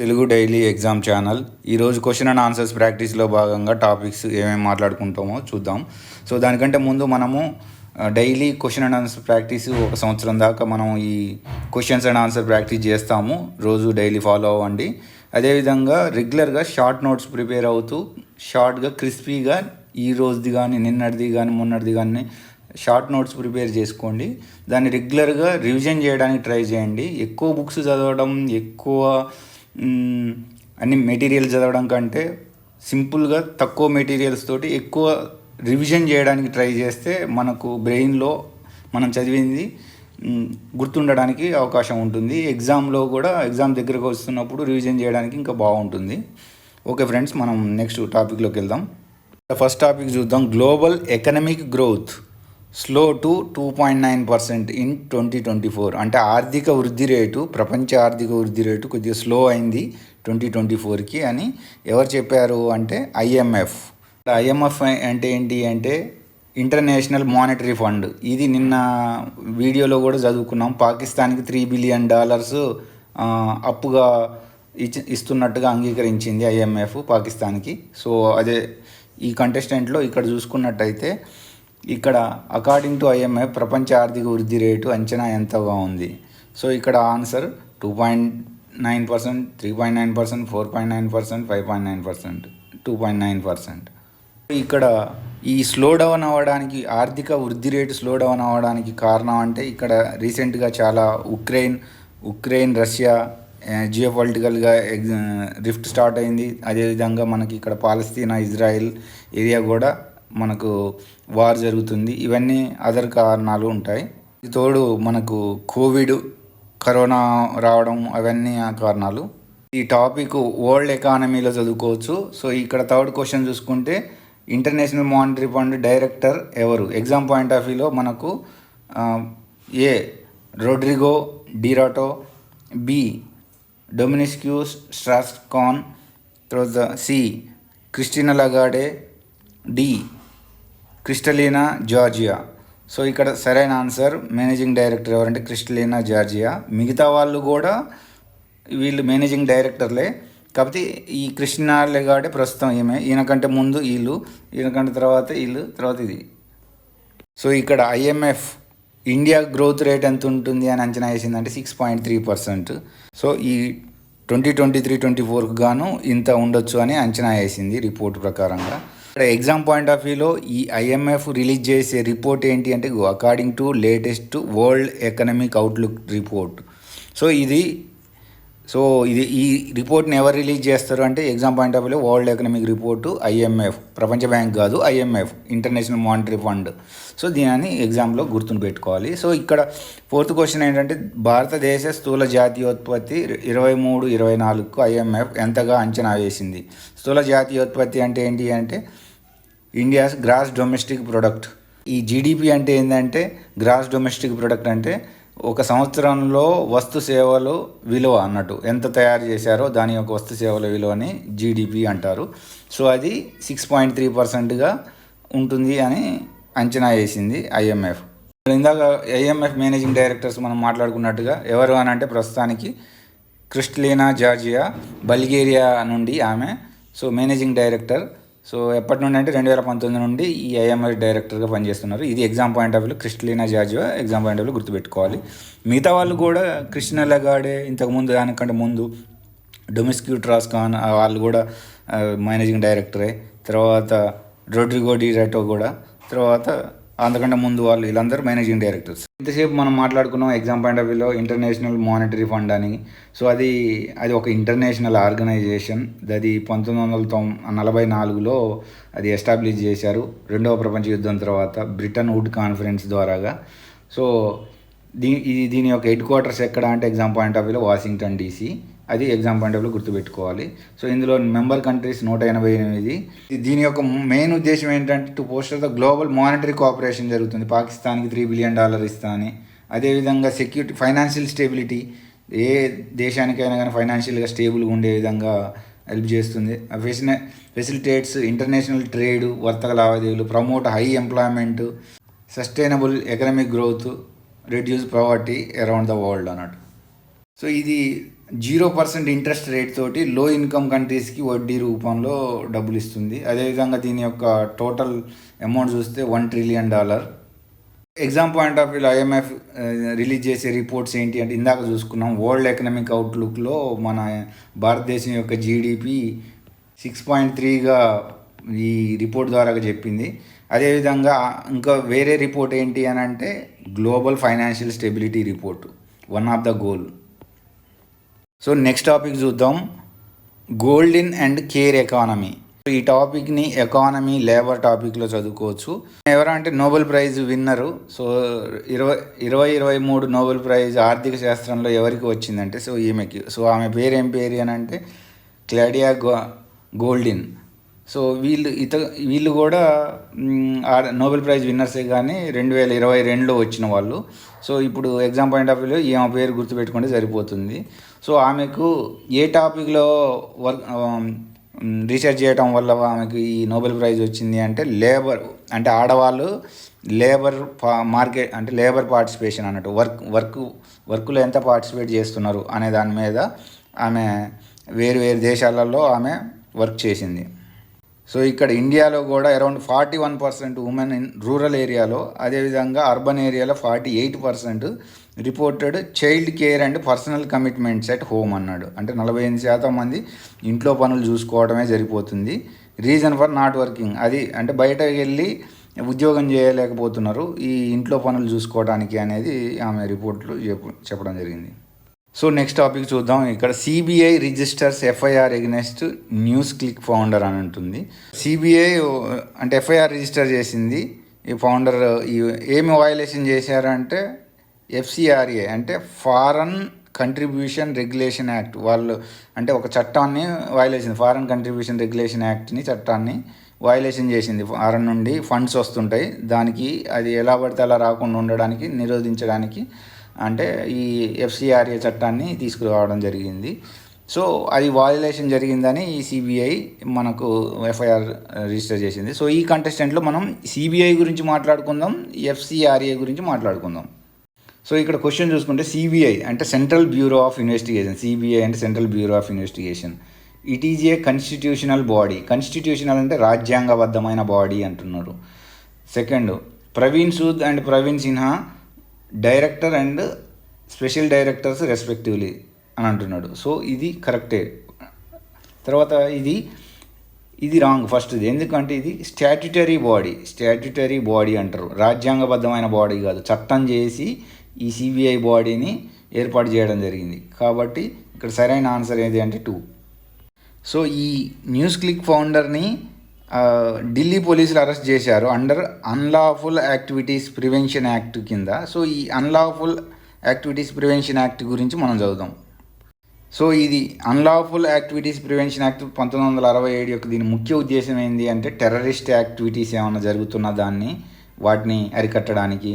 Telugu daily exam channel ఈరోజు question and answers ప్రాక్టీస్లో భాగంగా topics ఏమేమి మాట్లాడుకుంటామో చూద్దాం. సో దానికంటే ముందు మనము daily question and answer practice ఒక సంవత్సరం దాకా మనం ఈ క్వశ్చన్స్ అండ్ ఆన్సర్ ప్రాక్టీస్ చేస్తాము. రోజు డైలీ ఫాలో అవ్వండి. అదేవిధంగా రెగ్యులర్గా షార్ట్ నోట్స్ ప్రిపేర్ అవుతూ షార్ట్గా క్రిస్పీగా ఈ రోజుది కానీ నిన్నటిది కానీ మొన్నటిది కానీ షార్ట్ నోట్స్ ప్రిపేర్ చేసుకోండి. దాన్ని రెగ్యులర్గా రివిజన్ చేయడానికి ట్రై చేయండి. ఎక్కువ బుక్స్ చదవడం, ఎక్కువ అన్ని మెటీరియల్స్ చదవడం కంటే సింపుల్గా తక్కువ మెటీరియల్స్ తోటి ఎక్కువ రివిజన్ చేయడానికి ట్రై చేస్తే మనకు బ్రెయిన్లో మనం చదివింది గుర్తుండడానికి అవకాశం ఉంటుంది. ఎగ్జామ్లో కూడా ఎగ్జామ్ దగ్గరకు వస్తున్నప్పుడు రివిజన్ చేయడానికి ఇంకా బాగుంటుంది. ఓకే ఫ్రెండ్స్, మనం నెక్స్ట్ టాపిక్లోకి వెళ్దాం. ఫస్ట్ టాపిక్ చూద్దాం. Global economic growth slow to 2.9% in 2024. అంటే ఆర్థిక వృద్ధి రేటు, ప్రపంచ ఆర్థిక వృద్ధి రేటు కొద్దిగా స్లో అయింది 2024కి అని ఎవరు చెప్పారు అంటే ఐఎంఎఫ్. ఐఎంఎఫ్ అంటే ఏంటి అంటే ఇంటర్నేషనల్ మానిటరీ ఫండ్. ఇది నిన్న వీడియోలో కూడా చదువుకున్నాం. పాకిస్తాన్కి $3 బిలియన్ అప్పుగా ఇస్తున్నట్టుగా అంగీకరించింది ఐఎంఎఫ్ పాకిస్తాన్కి. సో అదే ఈ కంటెస్టెంట్లో ఇక్కడ చూసుకున్నట్టయితే ఇక్కడ అకార్డింగ్ టు ఐఎంఎఫ్ ప్రపంచ ఆర్థిక వృద్ధి రేటు అంచనా ఎంతగా ఉంది. సో ఇక్కడ ఆన్సర్ 2.9%, 3.9%, 4.9%, 5.9%, 2.9%. ఇక్కడ ఈ స్లో డౌన్ అవ్వడానికి, ఆర్థిక వృద్ధి రేటు స్లో డౌన్ అవ్వడానికి కారణం అంటే ఇక్కడ రీసెంట్గా చాలా ఉక్రెయిన్ రష్యా జియోపొలిటికల్గా రిఫ్ట్ స్టార్ట్ అయింది. అదేవిధంగా మనకి ఇక్కడ పాలస్తీనా ఇజ్రాయిల్ ఏరియా కూడా మనకు వార్ జరుగుతుంది. ఇవన్నీ అదర్ కారణాలు ఉంటాయి. తోడు మనకు కరోనా రావడం అవన్నీ ఆ కారణాలు. ఈ టాపిక్ వరల్డ్ ఎకానమీలో చదువుకోవచ్చు. సో ఇక్కడ థర్డ్ క్వశ్చన్ చూసుకుంటే ఇంటర్నేషనల్ మానిటరీ ఫండ్ డైరెక్టర్ ఎవరు? ఎగ్జామ్ పాయింట్ ఆఫ్ వ్యూలో మనకు A Rodrigo de Rato, B Dominique Strauss Kahn, తర్వాత C Christina Lagarde, D Kristalina Georgieva. So ఇక్కడ సరైన ఆన్సర్ మేనేజింగ్ డైరెక్టర్ ఎవరంటే క్రిస్టలినా జార్జియా. మిగతా వాళ్ళు కూడా వీళ్ళు మేనేజింగ్ డైరెక్టర్లే, కాకపోతే ఈ క్రిస్టినా లగార్డే ప్రస్తుతం ఈయనకంటే ముందు వీళ్ళు, ఈయనకంటే తర్వాత వీళ్ళు, తర్వాత ఇది. సో ఇక్కడ ఐఎంఎఫ్ ఇండియా గ్రోత్ రేట్ ఎంత ఉంటుంది అని అంచనా వేసిందంటే 6.3%. సో ఈ 2023-24కు గాను ఇంత ఉండొచ్చు అని అంచనా వేసింది రిపోర్ట్ ప్రకారంగా. ఇక్కడ ఎగ్జామ్ పాయింట్ ఆఫ్ వ్యూలో ఈ ఐఎంఎఫ్ రిలీజ్ చేసే రిపోర్ట్ ఏంటి అంటే according to latest world economic outlook report. So ఇది ఈ రిపోర్ట్ని ఎవరు రిలీజ్ చేస్తారు అంటే ఎగ్జామ్ పాయింట్ ఆఫ్ వ్యూలో వరల్డ్ ఎకనామిక్ రిపోర్టు ఐఎంఎఫ్, ప్రపంచ బ్యాంక్ కాదు, IMF international monetary fund. So దీనిని ఎగ్జామ్లో గుర్తును పెట్టుకోవాలి. సో ఇక్కడ ఫోర్త్ క్వశ్చన్ ఏంటంటే భారతదేశ స్థూల జాతీయోత్పత్తి 23-24కు ఐఎంఎఫ్ ఎంతగా అంచనా వేసింది? స్థూల జాతీయోత్పత్తి అంటే ఏంటి అంటే ఇండియాస్ గ్రాస్ డొమెస్టిక్ ప్రొడక్ట్. ఈ జీడిపి అంటే ఏంటంటే గ్రాస్ డొమెస్టిక్ ప్రొడక్ట్ అంటే ఒక సంవత్సరంలో వస్తు సేవలు విలువ అన్నట్టు ఎంత తయారు చేశారో దాని యొక్క వస్తు సేవల విలువని జీడిపి అంటారు. సో అది 6.3%గా ఉంటుంది అని అంచనా వేసింది ఐఎంఎఫ్. ఇందాక ఐఎంఎఫ్ మేనేజింగ్ డైరెక్టర్స్ మనం మాట్లాడుకున్నట్టుగా ఎవరు అని అంటే ప్రస్తుతానికి క్రిస్టలినా జార్జియా బల్గేరియా నుండి ఆమె. So managing director. సో ఎప్పటి నుండి అంటే 2019 నుండి ఈ ఐఎంఎఫ్ డైరెక్టర్గా పనిచేస్తున్నారు. ఇది ఎగ్జామ్ పాయింట్ ఆఫ్ వ్యూలో క్రిస్టలినా జార్జియా ఎగ్జామ్ పాయింట్ ఆఫ్ వ్యూలో గుర్తుపెట్టుకోవాలి. మిగతా వాళ్ళు కూడా క్రిస్టినా లగార్డే ఇంతకుముందు దానికంటే ముందు డొమినిక్యూస్ స్ట్రాస్కాన్ వాళ్ళు కూడా మేనేజింగ్ డైరెక్టరే. తర్వాత రోడ్రిగో డిరాటో కూడా, తర్వాత అంతకంటే ముందు వాళ్ళు, వీళ్ళందరూ మేనేజింగ్ డైరెక్టర్స్. ఇంతసేపు మనం మాట్లాడుకున్నాం ఎగ్జామ్ పాయింట్ ఆఫ్ వ్యూలో ఇంటర్నేషనల్ మానిటరీ ఫండ్ అని. సో అది ఒక ఇంటర్నేషనల్ ఆర్గనైజేషన్. అది 1944లో అది ఎస్టాబ్లిష్ చేశారు, రెండవ ప్రపంచ యుద్ధం తర్వాత బ్రిటన్ వుడ్ కాన్ఫరెన్స్ ద్వారాగా. సో దీని యొక్క హెడ్ క్వార్టర్స్ ఎక్కడ అంటే ఎగ్జామ్ పాయింట్ ఆఫ్ వ్యూలో వాషింగ్టన్ DC. అది ఎగ్జామ్ పాయింట్ ఆఫ్ వ్యూలో గుర్తుపెట్టుకోవాలి. సో ఇందులో మెంబర్ కంట్రీస్ 188. దీని యొక్క మెయిన్ ఉద్దేశం ఏంటంటే to poster the global monetary cooperation జరుగుతుంది. పాకిస్తాన్కి $3 బిలియన్ ఇస్తా అని. అదేవిధంగా సెక్యూరిటీ, ఫైనాన్షియల్ స్టెబిలిటీ, ఏ దేశానికైనా కానీ ఫైనాన్షియల్గా స్టేబుల్గా ఉండే విధంగా హెల్ప్ చేస్తుంది. ఫెసిలిటేట్స్ ఇంటర్నేషనల్ ట్రేడ్, వర్తక లావాదేవీలు, promote high employment, sustainable economic growth, reduce poverty around the world అన్నట్టు. సో ఇది 0% ఇంట్రెస్ట్ రేట్ తోటి లో ఇన్కమ్ కంట్రీస్కి వడ్డీ రూపంలో డబ్బులు ఇస్తుంది. అదేవిధంగా దీని యొక్క టోటల్ అమౌంట్ చూస్తే $1 ట్రిలియన్. ఎగ్జామ్ పాయింట్ ఆఫ్ వ్యూలో ఐఎంఎఫ్ రిలీజ్ చేసే రిపోర్ట్స్ ఏంటి అంటే ఇందాక చూసుకున్నాం, వరల్డ్ ఎకనామిక్ అవుట్లుక్లో మన భారతదేశం యొక్క జీడిపి 6.3గా ఈ రిపోర్ట్ ద్వారా చెప్పింది. అదేవిధంగా ఇంకా వేరే రిపోర్ట్ ఏంటి అని అంటే global financial stability report, one of the goal. So next topic చూద్దాం, గోల్డెన్ అండ్ కేర్ ఎకానమీ. ఈ టాపిక్ని ఎకానమీ లేబర్ టాపిక్లో చదువుకోవచ్చు. ఎవరంటే నోబెల్ ప్రైజ్ విన్నరు. సో 2023 నోబెల్ ప్రైజ్ ఆర్థిక శాస్త్రంలో ఎవరికి వచ్చిందంటే సో ఈమెకి. సో ఆమె పేరు ఏం పేరు అని అంటే క్లాడియా గోల్డిన్. సో వీళ్ళు కూడా నోబెల్ ప్రైజ్ విన్నర్సే, కానీ 2022లో వచ్చిన వాళ్ళు. సో ఇప్పుడు ఎగ్జామ్ పాయింట్ ఆఫ్ వ్యూలో ఈమె పేరు గుర్తుపెట్టుకుంటే సరిపోతుంది. సో ఆమెకు ఏ టాపిక్లో రీసెర్చ్ చేయటం వల్ల ఆమెకు ఈ నోబెల్ ప్రైజ్ వచ్చింది అంటే లేబర్, అంటే ఆడవాళ్ళు లేబర్ మార్కెట్ అంటే లేబర్ పార్టిసిపేషన్ అన్నట్టు, వర్క్లో ఎంత పార్టిసిపేట్ చేస్తున్నారు అనే దాని మీద ఆమె వేరు దేశాలలో ఆమె వర్క్ చేసింది. సో ఇక్కడ ఇండియాలో కూడా అరౌండ్ 41% ఉమెన్ ఇన్ రూరల్ ఏరియాలో, అదేవిధంగా అర్బన్ ఏరియాలో 48% reported child care and personal commitments at home అన్నాడు. అంటే 48% మంది ఇంట్లో పనులు చూసుకోవడమే సరిపోతుంది. రీజన్ ఫర్ నాట్ వర్కింగ్, అది అంటే బయటకు వెళ్ళి ఉద్యోగం చేయలేకపోతున్నారు ఈ ఇంట్లో పనులు చూసుకోవడానికి అనేది ఆమె రిపోర్ట్లు చెప్పడం జరిగింది. సో నెక్స్ట్ టాపిక్ చూద్దాం. ఇక్కడ CBI registers FIR against news click founder అని ఉంటుంది. సిబిఐ అంటే ఎఫ్ఐఆర్ రిజిస్టర్ చేసింది. ఈ ఫౌండర్ ఏమి వయలేషన్ చేశారంటే ఎఫ్సిఆర్ఏ అంటే ఫారెన్ కంట్రిబ్యూషన్ రెగ్యులేషన్ యాక్ట్. వాళ్ళు అంటే ఒక చట్టాన్ని వయలేషన్, ఫారెన్ కంట్రిబ్యూషన్ రెగ్యులేషన్ యాక్ట్ని చట్టాన్ని వయలేషన్ చేసింది. ఫారెన్ నుండి ఫండ్స్ వస్తుంటాయి, దానికి అది ఎలా పడితే అలా రాకుండా ఉండడానికి నిరోధించడానికి అంటే ఈ ఎఫ్సిఆర్ఏ చట్టాన్ని తీసుకురావడం జరిగింది. సో అది వయలేషన్ జరిగిందని ఈ సిబిఐ మనకు ఎఫ్ఐఆర్ రిజిస్టర్ చేసింది. సో ఈ కంటెస్టెంట్లో మనం సిబిఐ గురించి మాట్లాడుకుందాం, ఎఫ్సిఆర్ఏ గురించి మాట్లాడుకుందాం. సో ఇక్కడ క్వశ్చన్ చూసుకుంటే సిబిఐ అంటే central bureau of investigation. CBI అంటే central bureau of investigation. It is a constitutional body. Constitutional అంటే రాజ్యాంగబద్ధమైన బాడీ అంటున్నారు. Second, Praveen Sood and Praveen Sinha director and special directors respectively అని అంటున్నాడు. సో ఇది కరెక్టే. తర్వాత ఇది రాంగ్ ఫస్ట్ది, ఎందుకంటే ఇది స్టాట్యుటరీ బాడీ అంటారు, రాజ్యాంగబద్ధమైన బాడీ కాదు. చట్టం చేసి ఈ సిబిఐ బాడీని ఏర్పాటు చేయడం జరిగింది. కాబట్టి ఇక్కడ సరైన ఆన్సర్ ఏది అంటే 2. సో ఈ న్యూస్ క్లిక్ ఫౌండర్ని ఢిల్లీ పోలీసులు అరెస్ట్ చేశారు under unlawful activities prevention act కింద. సో ఈ అన్లాఫుల్ యాక్టివిటీస్ ప్రివెన్షన్ యాక్ట్ గురించి మనం చదువుదాం. సో ఇది అన్లాఫుల్ యాక్టివిటీస్ ప్రివెన్షన్ యాక్ట్ 1967 యొక్క దీని ముఖ్య ఉద్దేశం ఏంటి అంటే టెర్రరిస్ట్ యాక్టివిటీస్ ఏమైనా జరుగుతున్న వాటిని అరికట్టడానికి,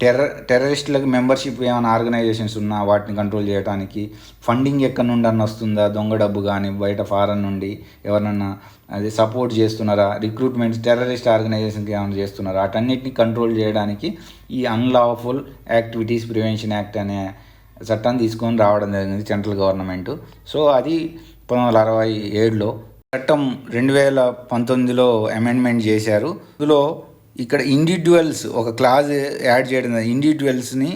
టెర్రరిస్టులకు మెంబర్షిప్ ఏమైనా ఆర్గనైజేషన్స్ ఉన్నా వాటిని కంట్రోల్ చేయడానికి, ఫండింగ్ ఎక్కడి నుండి అన్న వస్తుందా, దొంగ డబ్బు కానీ బయట ఫారెన్ నుండి ఎవరన్నా అది సపోర్ట్ చేస్తున్నారా, రిక్రూట్మెంట్స్ టెర్రరిస్ట్ ఆర్గనైజేషన్కి ఏమైనా చేస్తున్నారా, వాటన్నిటిని కంట్రోల్ చేయడానికి ఈ అన్లాఫుల్ యాక్టివిటీస్ ప్రివెన్షన్ యాక్ట్ అనే చట్టాన్ని తీసుకొని రావడం జరిగింది సెంట్రల్ గవర్నమెంట్. సో అది 1967లో. చట్టం 2019లో అమెండ్మెంట్ చేశారు. ఇందులో ఇక్కడ ఇండివిజువల్స్ ఒక క్లాజ్ యాడ్ చేయడం, ఇండివిజువల్స్ని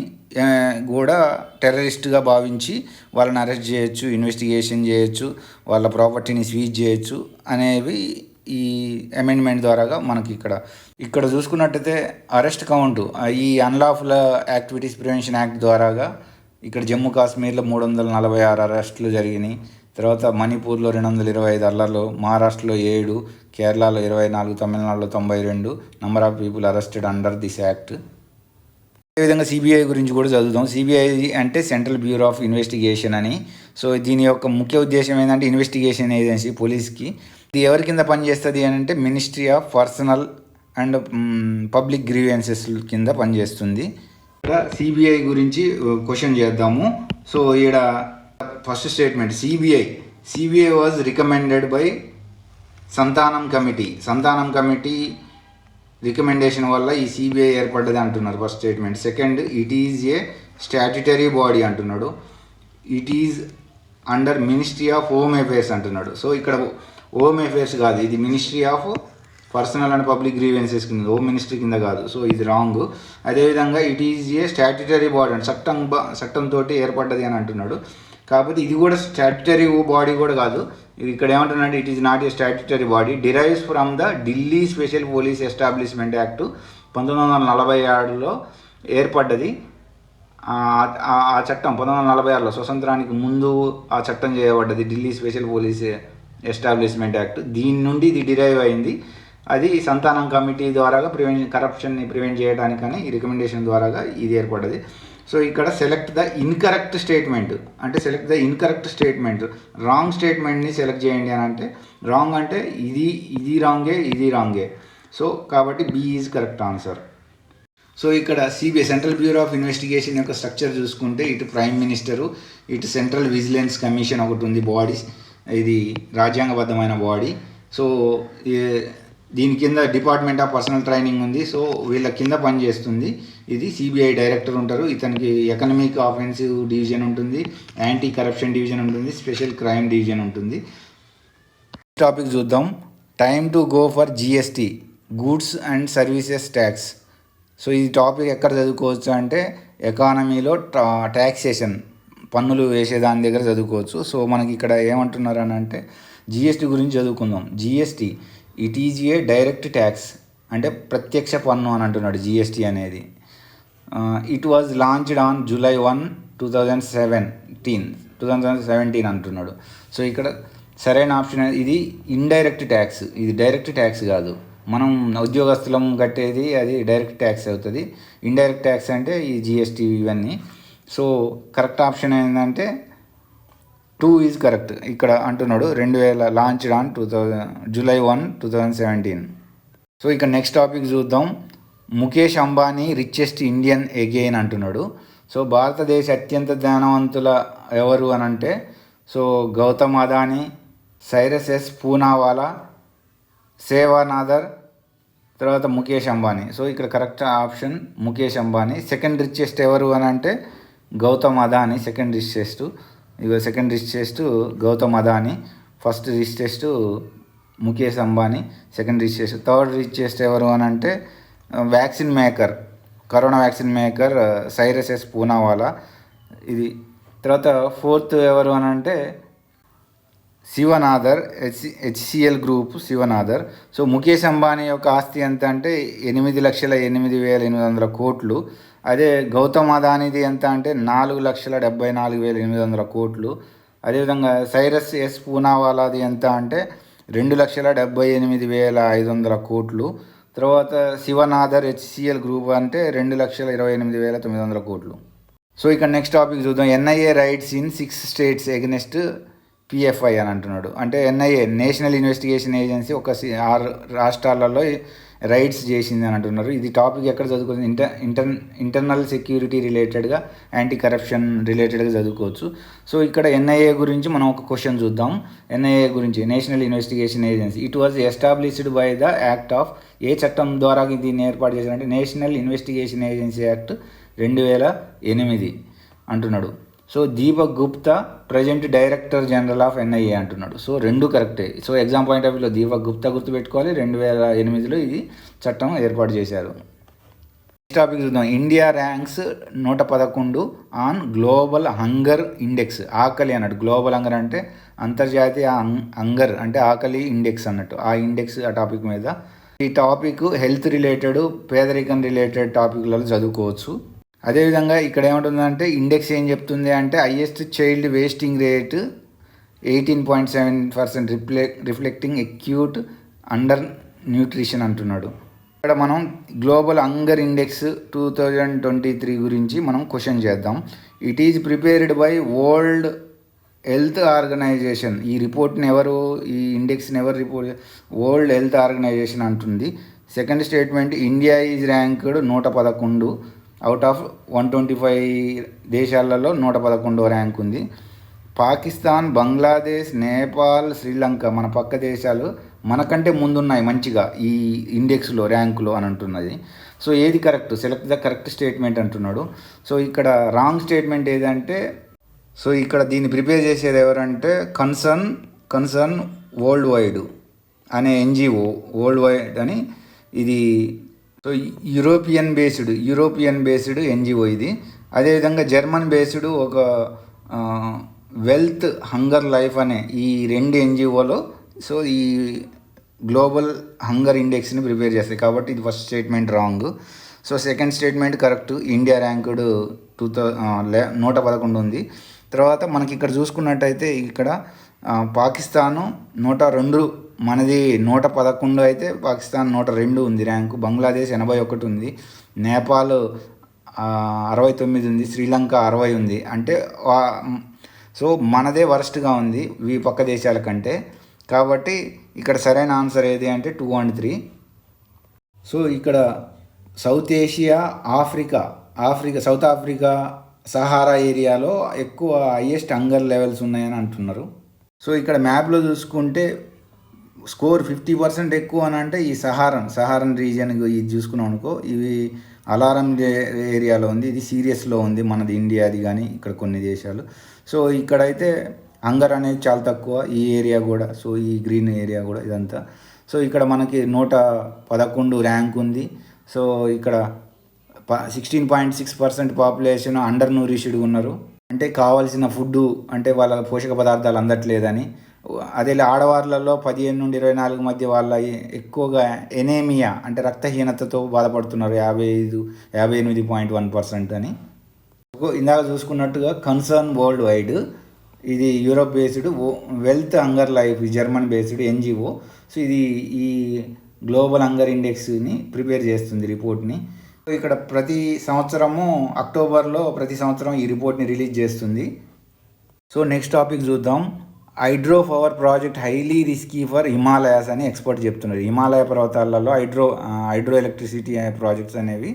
కూడా టెర్రరిస్ట్గా భావించి వాళ్ళని అరెస్ట్ చేయొచ్చు, ఇన్వెస్టిగేషన్ చేయొచ్చు, వాళ్ళ ప్రాపర్టీని సీజ్ చేయొచ్చు అనేవి ఈ అమెండ్మెంట్ ద్వారాగా మనకి ఇక్కడ చూసుకున్నట్టయితే అరెస్ట్ కౌంటు ఈ అన్లాఫుల్ యాక్టివిటీస్ ప్రివెన్షన్ యాక్ట్ ద్వారాగా ఇక్కడ జమ్మూ కాశ్మీర్లో 346 అరెస్టులు జరిగినాయి. తర్వాత మణిపూర్లో 225 అల్లర్లు, మహారాష్ట్రలో 7, కేరళలో 24, తమిళనాడులో 92 number of people arrested under this act. అదేవిధంగా సిబిఐ గురించి కూడా చదువుతాం. సిబిఐ అంటే సెంట్రల్ బ్యూరో ఆఫ్ ఇన్వెస్టిగేషన్ అని. సో దీని యొక్క ముఖ్య ఉద్దేశం ఏంటంటే ఇన్వెస్టిగేషన్ ఏజెన్సీ పోలీస్కి. ఇది ఎవరి కింద పనిచేస్తుంది అని అంటే ministry of personnel and public grievances కింద పనిచేస్తుంది. ఇక్కడ సిబిఐ గురించి క్వశ్చన్ చేద్దాము. సో ఈడ first statement, CBI was recommended by Santhanam committee recommendation వల్ల ఈ సిబిఐ ఏర్పడ్డది అంటున్నారు first statement. Second, it is a statutory body అంటున్నాడు. It is under ministry of home affairs అంటున్నాడు. సో ఇక్కడ హోమ్ అఫేర్స్ కాదు, ఇది ministry of personnel and public grievances కింద, హోమ్ మినిస్ట్రీ కింద కాదు. సో ఇది రాంగ్. అదేవిధంగా it is a statutory body అంటే చట్టంతో ఏర్పడ్డది అని అంటున్నాడు. కాకపోతే ఇది కూడా స్టాట్యుటరీ బాడీ కూడా కాదు. ఇది ఇక్కడ ఏమంటున్నాడు, it is not a statutory body, derives from the Delhi special police establishment act 1946లో ఏర్పడ్డది. ఆ చట్టం 1946లో స్వతంత్రానికి ముందు ఆ చట్టం చేయబడ్డది, Delhi special police establishment act. దీని నుండి ఇది డిరైవ్ అయింది. అది సంతానం కమిటీ ద్వారా కరప్షన్ని ప్రివెంట్ చేయడానికని ఈ రికమెండేషన్ ద్వారాగా ఇది ఏర్పడ్డది. సో ఇక్కడ సెలెక్ట్ ద ఇన్కరెక్ట్ స్టేట్మెంట్ అంటే select the incorrect statement, wrong స్టేట్మెంట్ని సెలెక్ట్ చేయండి అని అంటే, రాంగ్ అంటే ఇది రాంగే, ఇది రాంగే. సో కాబట్టి B is correct answer. So ఇక్కడ CBI central bureau of investigation యొక్క స్ట్రక్చర్ చూసుకుంటే ఇటు ప్రైమ్ మినిస్టరు, ఇటు సెంట్రల్ విజిలెన్స్ కమిషన్ ఒకటి ఉంది బాడీ, ఇది రాజ్యాంగబద్ధమైన బాడీ. సో దీని కింద డిపార్ట్మెంట్ ఆఫ్ పర్సనల్ ట్రైనింగ్ ఉంది. సో వీళ్ళ కింద పనిచేస్తుంది. ఇది సిబిఐ డైరెక్టర్ ఉంటారు, ఇతనికి ఎకనమిక్ ఆఫెన్సివ్ డివిజన్ ఉంటుంది, యాంటీ కరప్షన్ డివిజన్ ఉంటుంది, స్పెషల్ క్రైమ్ డివిజన్ ఉంటుంది. టాపిక్ చూద్దాం. Time to go for GST, goods and services tax. So ఈ టాపిక్ ఎక్కడ చదువుకోవచ్చు అంటే ఎకానమీలో ట్యాక్సేషన్, పన్నులు వేసేదాని దగ్గర చదువుకోవచ్చు. సో మనకి ఇక్కడ ఏమంటున్నారు అని అంటే జిఎస్టీ గురించి చదువుకుందాం. GST it is A direct tax అంటే ప్రత్యక్ష పన్ను అని అంటున్నాడు జిఎస్టీ అనేది. It was launched on July 1, 2017 అంటున్నాడు. సో ఇక్కడ సరైన ఆప్షన్ ఇది ఇండైరెక్ట్ ట్యాక్స్, ఇది డైరెక్ట్ ట్యాక్స్ కాదు. మనం ఉద్యోగస్తులం కట్టేది అది డైరెక్ట్ ట్యాక్స్ అవుతుంది. ఇండైరెక్ట్ ట్యాక్స్ అంటే ఈ జిఎస్టీ ఇవన్నీ. సో కరెక్ట్ ఆప్షన్ ఏంటంటే 2 ఈజ్ కరెక్ట్. ఇక్కడ అంటున్నాడు 2000 లాంచ్డ్ ఆన్ July 1, 2017. సో ఇక నెక్స్ట్ టాపిక్ చూద్దాం. Mukesh Ambani richest Indian again అంటున్నాడు. సో భారతదేశ అత్యంత ధనవంతుల ఎవరు అని అంటే సో గౌతమ్ అదానీ, సైరస్ ఎస్ పూనావాలా, సేవానాథర్, తర్వాత ముఖేష్ అంబానీ. సో ఇక్కడ correct option Mukesh Ambani. Second richest ఎవరు అని అంటే Gautam Adani second richest. Second richest Gautam Adani, first richest Mukesh Ambani, second richest. Third richest ఎవరు అని అంటే vaccine maker, corona vaccine maker Cyrus S Poonawalla ఇది. తర్వాత ఫోర్త్ ఎవరు అని అంటే Shiv Nadar, HCL group Shiv Nadar. So Mukesh Ambani యొక్క ఆస్తి ఎంత అంటే 8,08,800 కోట్లు. అదే గౌతమ్ అదానీది ఎంత అంటే 4,74,800 కోట్లు. అదేవిధంగా సైరస్ ఎస్ పూనావాలాది ఎంత అంటే 2,78,500 కోట్లు. తర్వాత శివనాథర్ హెచ్సిఎల్ గ్రూప్ అంటే 2,28,900 కోట్లు. సో ఇక నెక్స్ట్ టాపిక్ చూద్దాం. NIA rides in 6 states against PFI అని అంటున్నాడు. అంటే ఎన్ఐఏ నేషనల్ ఇన్వెస్టిగేషన్ ఏజెన్సీ ఒక 6 రాష్ట్రాలలో రైడ్స్ చేసింది అని అంటున్నారు. ఇది టాపిక్ ఎక్కడ చదువుకోవచ్చు, ఇంటర్నల్ సెక్యూరిటీ రిలేటెడ్గా, యాంటీ కరప్షన్ రిలేటెడ్గా చదువుకోవచ్చు. సో ఇక్కడ ఎన్ఐఏ గురించి మనం ఒక క్వశ్చన్ చూద్దాం. ఎన్ఐఏ గురించి national investigation agency, it was established by the act of, ఏ చట్టం ద్వారా దీన్ని ఏర్పాటు చేశారంటే నేషనల్ ఇన్వెస్టిగేషన్ ఏజెన్సీ యాక్ట్ 2008 అంటున్నాడు. So Deepak Gupta present director general of NIA అంటున్నాడు. సో రెండు కరెక్టే. సో ఎగ్జామ్ పాయింట్ ఆఫ్ వ్యూలో దీపక్ గుప్తా గుర్తుపెట్టుకోవాలి. 2008లో ఇది చట్టం ఏర్పాటు చేశారు. నెక్స్ట్ టాపిక్ చూద్దాం. India ranks 111 on global hunger index. ఆకలి అన్నట్టు, గ్లోబల్ హంగర్ అంటే అంతర్జాతీయ హంగర్ అంటే ఆకలి ఇండెక్స్ అన్నట్టు, ఆ ఇండెక్స్ ఆ టాపిక్ మీద. ఈ టాపిక్ హెల్త్ రిలేటెడ్, పేదరికం రిలేటెడ్ టాపిక్లలో చదువుకోవచ్చు. అదేవిధంగా ఇక్కడ ఏమంటుందంటే ఇండెక్స్ ఏం చెప్తుంది అంటే highest child wasting rate 18.7% reflecting acute under nutrition అంటున్నాడు. ఇక్కడ మనం గ్లోబల్ హంగర్ ఇండెక్స్ 2023 గురించి మనం క్వశ్చన్ చేద్దాం. It is prepared by World Health Organisation. ఈ రిపోర్ట్ని ఎవరు, ఈ ఇండెక్స్ని ఎవరు రిపోర్ట్, వరల్డ్ హెల్త్ ఆర్గనైజేషన్ అంటుంది. Second statement, India is ranked 111 out of 125 దేశాలలో 111వ ర్యాంక్ ఉంది. పాకిస్తాన్, బంగ్లాదేశ్, నేపాల్, శ్రీలంక మన పక్క దేశాలు మనకంటే ముందున్నాయి మంచిగా ఈ ఇండెక్స్లో, ర్యాంకులో అని అంటున్నది. సో ఏది correct, select the correct statement అంటున్నాడు. సో ఇక్కడ రాంగ్ స్టేట్మెంట్ ఏదంటే సో ఇక్కడ దీన్ని ప్రిపేర్ చేసేది ఎవరంటే కన్సర్న్ వరల్డ్ వైడ్ అనే ఎన్జిఓ, వరల్డ్ వైడ్ అని. ఇది సో యూరోపియన్ బేస్డ్ ఎన్జిఓ ఇది. అదేవిధంగా జర్మన్ బేస్డ్ ఒక వెల్త్ హంగర్ లైఫ్ అనే ఈ రెండు ఎన్జిఓలో సో ఈ గ్లోబల్ హంగర్ ఇండెక్స్ని ప్రిపేర్ చేస్తాయి. కాబట్టి ఇది first statement wrong. So second statement correct. India ranked 111 ఉంది. తర్వాత మనకి ఇక్కడ చూసుకున్నట్టయితే ఇక్కడ పాకిస్తాను 102, మనది 111 అయితే పాకిస్తాన్ 102 ఉంది ర్యాంకు. బంగ్లాదేశ్ 81 ఉంది, నేపాల్ 69 ఉంది, శ్రీలంక 60 ఉంది. అంటే సో మనదే వరస్ట్గా ఉంది ఈ పక్క దేశాల కంటే. కాబట్టి ఇక్కడ సరైన ఆన్సర్ ఏది అంటే 2 and 3. సో ఇక్కడ south Asia, south Africa Sahara ఏరియాలో ఎక్కువ హైయెస్ట్ హంగర్ లెవెల్స్ ఉన్నాయని అంటున్నారు. సో ఇక్కడ మ్యాప్లో చూసుకుంటే స్కోర్ 50% ఎక్కువ అని అంటే ఈ సహారన్ రీజియన్ ఇది చూసుకున్నాం అనుకో, ఇవి అలారం ఏరియాలో ఉంది, ఇది సీరియస్లో ఉంది మనది ఇండియాది కానీ ఇక్కడ కొన్ని దేశాలు. సో ఇక్కడైతే హంగర్ అనేది చాలా తక్కువ ఈ ఏరియా కూడా. సో ఈ గ్రీన్ ఏరియా కూడా ఇదంతా. సో ఇక్కడ మనకి 111 ర్యాంక్ ఉంది. సో ఇక్కడ 16.6% పాపులేషన్ అండర్ న్యూరిష్డ్ ఉన్నారు, అంటే కావాల్సిన ఫుడ్ అంటే వాళ్ళ పోషక పదార్థాలు అందట్లేదని. అదే ఆడవాళ్ళలో 15 నుండి 24 మధ్య వాళ్ళ ఎక్కువగా ఎనేమియా అంటే రక్తహీనతతో బాధపడుతున్నారు, 58.1% అని. ఇందాక చూసుకున్నట్టుగా కన్సర్న్ వరల్డ్ వైడ్ ఇది Europe based, wealth hunger life German based NGO. So ఇది ఈ గ్లోబల్ హంగర్ ఇండెక్స్ని ప్రిపేర్ చేస్తుంది రిపోర్ట్ని. ఇక్కడ ప్రతి సంవత్సరము అక్టోబర్లో ప్రతి సంవత్సరం ఈ రిపోర్ట్ని రిలీజ్ చేస్తుంది. సో నెక్స్ట్ టాపిక్ చూద్దాం. Hydro power project highly risky for Himalayas అని ఎక్స్పర్ట్ చెప్తున్నారు. హిమాలయ పర్వతాలలో హైడ్రో ఎలక్ట్రిసిటీ ప్రాజెక్ట్స్ అనేవి